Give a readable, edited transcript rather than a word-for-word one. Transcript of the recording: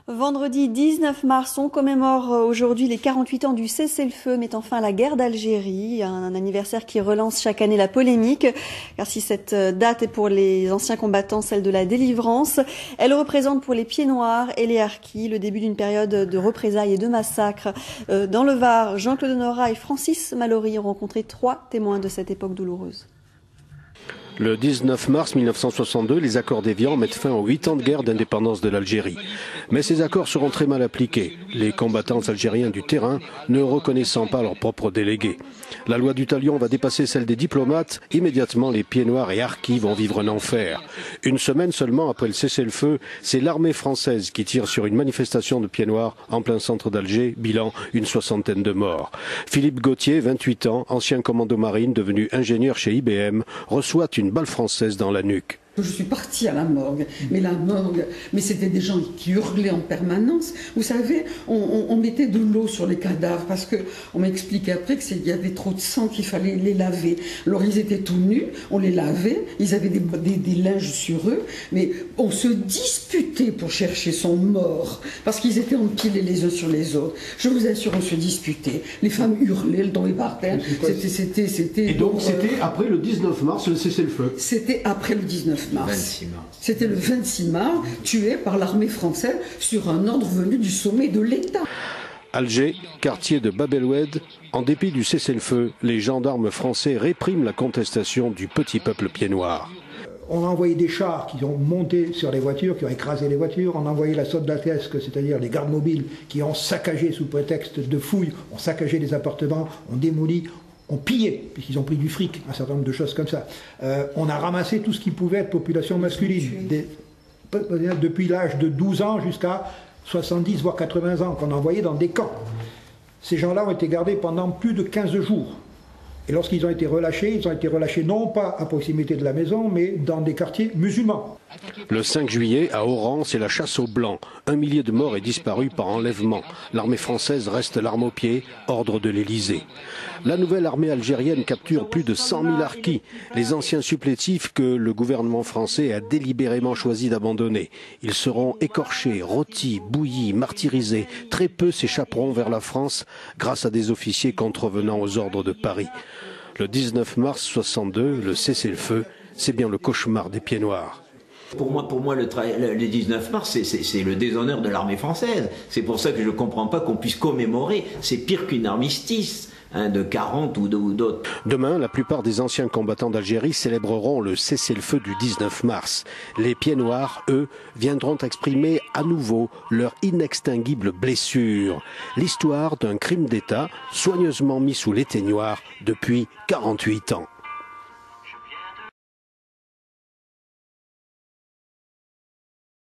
Vendredi 19 mars, on commémore aujourd'hui les 48 ans du cessez-le-feu mettant fin à la guerre d'Algérie, un anniversaire qui relance chaque année la polémique, car si cette date est pour les anciens combattants celle de la délivrance, elle représente pour les Pieds-Noirs et les Harkis le début d'une période de représailles et de massacres. Dans le Var, Jean-Claude Honorat et Francis Mallory ont rencontré 3 témoins de cette époque douloureuse. Le 19 mars 1962, les accords d'Évian mettent fin aux 8 ans de guerre d'indépendance de l'Algérie. Mais ces accords seront très mal appliqués, les combattants algériens du terrain ne reconnaissant pas leurs propres délégués. La loi du talion va dépasser celle des diplomates. Immédiatement, les Pieds-Noirs et Harkis vont vivre un enfer. Une semaine seulement après le cessez-le-feu, c'est l'armée française qui tire sur une manifestation de Pieds-Noirs en plein centre d'Alger, bilan une 60aine de morts. Philippe Gauthier, 28 ans, ancien commando marine devenu ingénieur chez IBM, reçoit une balle française dans la nuque. Je suis partie à la morgue, mais c'était des gens qui hurlaient en permanence. Vous savez, on mettait de l'eau sur les cadavres parce qu'on m'expliquait après qu'il y avait trop de sang, qu'il fallait les laver. Alors ils étaient tout nus, on les lavait, ils avaient des linges sur eux, mais on se disputait pour chercher son mort parce qu'ils étaient empilés les uns sur les autres. Je vous assure, on se disputait. Les femmes hurlaient, le tombait par terre. Et donc c'était après le 19 mars, le cessez-le-feu. C'était après le 19 mars. C'était le 26 mars, tué par l'armée française sur un ordre venu du sommet de l'État. Alger, quartier de Bab el-Oued, en dépit du cessez-le-feu, les gendarmes français répriment la contestation du petit peuple pied-noir. On a envoyé des chars qui ont monté sur les voitures, qui ont écrasé les voitures. On a envoyé la soldatesque, c'est-à-dire les gardes mobiles, qui ont saccagé sous prétexte de fouilles, ont saccagé des appartements, ont démoli, ont pillé, puisqu'ils ont pris du fric, un certain nombre de choses comme ça. On a ramassé tout ce qui pouvait être population masculine, depuis l'âge de 12 ans jusqu'à 70 voire 80 ans, qu'on a envoyé dans des camps. Ces gens-là ont été gardés pendant plus de 15 jours. Et lorsqu'ils ont été relâchés non pas à proximité de la maison, mais dans des quartiers musulmans. Le 5 juillet, à Oran, c'est la chasse aux Blancs. 1 millier de morts est disparu par enlèvement. L'armée française reste l'arme au pied, ordre de l'Élysée. La nouvelle armée algérienne capture plus de 100 000 Harkis, les anciens supplétifs que le gouvernement français a délibérément choisi d'abandonner. Ils seront écorchés, rôtis, bouillis, martyrisés. Très peu s'échapperont vers la France grâce à des officiers contrevenant aux ordres de Paris. Le 19 mars 62, le cessez-le-feu, c'est bien le cauchemar des Pieds-Noirs. Pour moi le 19 mars, c'est le déshonneur de l'armée française. C'est pour ça que je ne comprends pas qu'on puisse commémorer. C'est pire qu'une armistice. De 40 ou d'autres. Demain, la plupart des anciens combattants d'Algérie célébreront le cessez-le-feu du 19 mars. Les Pieds-Noirs, eux, viendront exprimer à nouveau leur inextinguible blessure. L'histoire d'un crime d'État soigneusement mis sous l'éteignoir depuis 48 ans.